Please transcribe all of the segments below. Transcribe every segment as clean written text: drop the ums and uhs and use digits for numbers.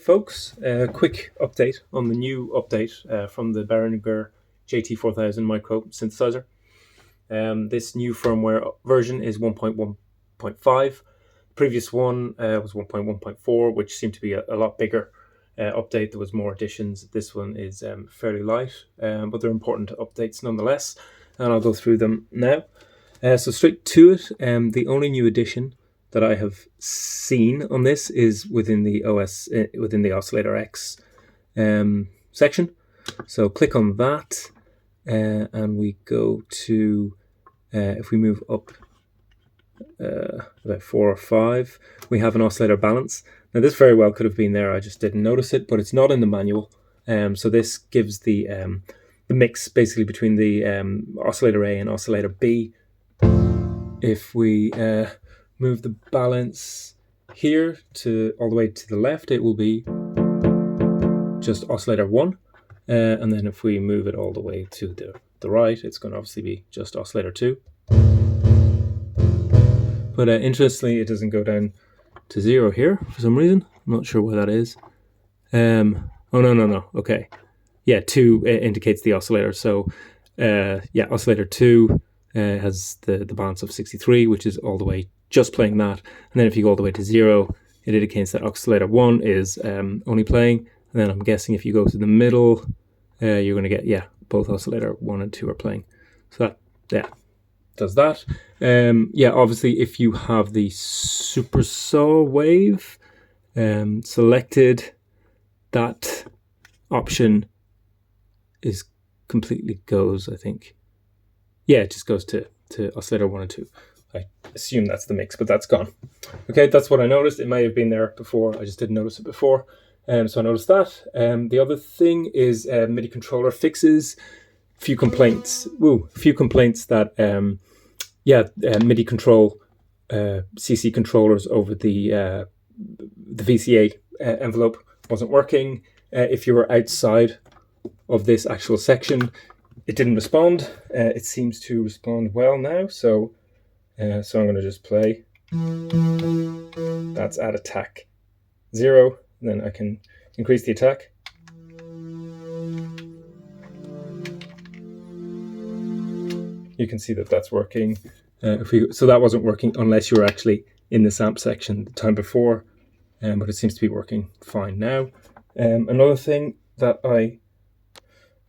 folks, a quick update on the new update from the Behringer JT-4000 micro synthesizer. This new firmware version is 1.1.5. Previous one was 1.1.4, which seemed to be a lot bigger update. There was more additions. This one is fairly light, but they're important updates nonetheless, and I'll go through them now. So straight to it, the only new addition that I have seen on this is within the within the Oscillator X section. So click on that, and we go to, if we move up about 4 or 5, we have an oscillator balance. Now this very well could have been there, I just didn't notice it, but it's not in the manual. So this gives the mix basically between the oscillator A and oscillator B. If we move the balance here to all the way to the left, it will be just oscillator 1. And then if we move it all the way to the right, it's going to obviously be just oscillator 2. But interestingly, it doesn't go down to 0 here for some reason. I'm not sure why that is. Oh, no. Okay. Yeah, 2 indicates the oscillator. So yeah, oscillator 2 has the balance of 63, which is all the way just playing that. And then if you go all the way to 0, it indicates that oscillator 1 is only playing. And then I'm guessing if you go to the middle, you're going to get, yeah, both oscillator 1 and 2 are playing. So that, yeah, does that. Yeah, obviously if you have the super saw wave selected, that option is completely goes, I think. Yeah, it just goes to oscillator 1 and 2. I assume that's the mix, but that's gone. Okay, that's what I noticed. It may have been there before. I just didn't notice it before. So I noticed that. The other thing is MIDI controller fixes. A few complaints that MIDI control CC controllers over the VCA envelope wasn't working. If you were outside of this actual section, it didn't respond. It seems to respond well now, so I'm going to just play. That's at attack 0. Then I can increase the attack. You can see that that's working. So that wasn't working unless you were actually in this amp section the time before, but it seems to be working fine now. Another thing that I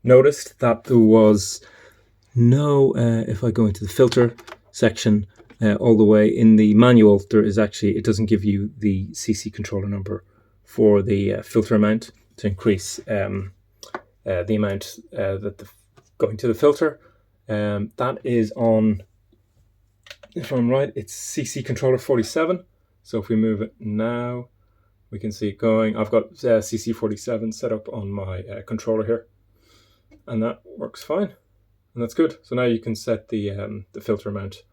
noticed, that there was no, if I go into the filter section, all the way in the manual, there is actually, it doesn't give you the CC controller number for the filter amount to increase the amount that going to the filter. That is on, if I'm right, it's CC controller 47. So if we move it now, we can see it going. I've got CC 47 set up on my controller here, and that works fine, and that's good. So now you can set the filter amount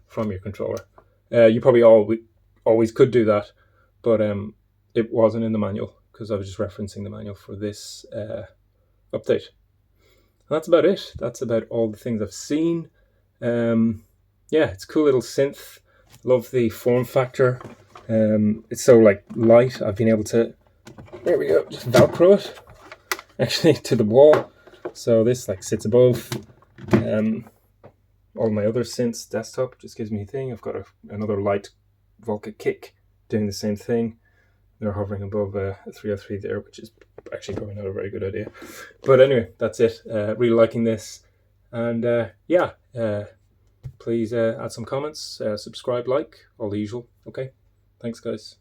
from your controller. You probably always could do that, but it wasn't in the manual because I was just referencing the manual for this update. And that's about it. That's about all the things I've seen. Yeah, it's a cool little synth. Love the form factor. It's so like light. I've been able to, there we go, just Velcro it actually to the wall. So this like sits above all my other synths. Desktop just gives me a thing. I've got another light Volca kick doing the same thing. They're hovering above a 303 there, which is actually probably not a very good idea. But anyway, that's it. Really liking this. And yeah, please add some comments, subscribe, like, all the usual. Okay, thanks guys.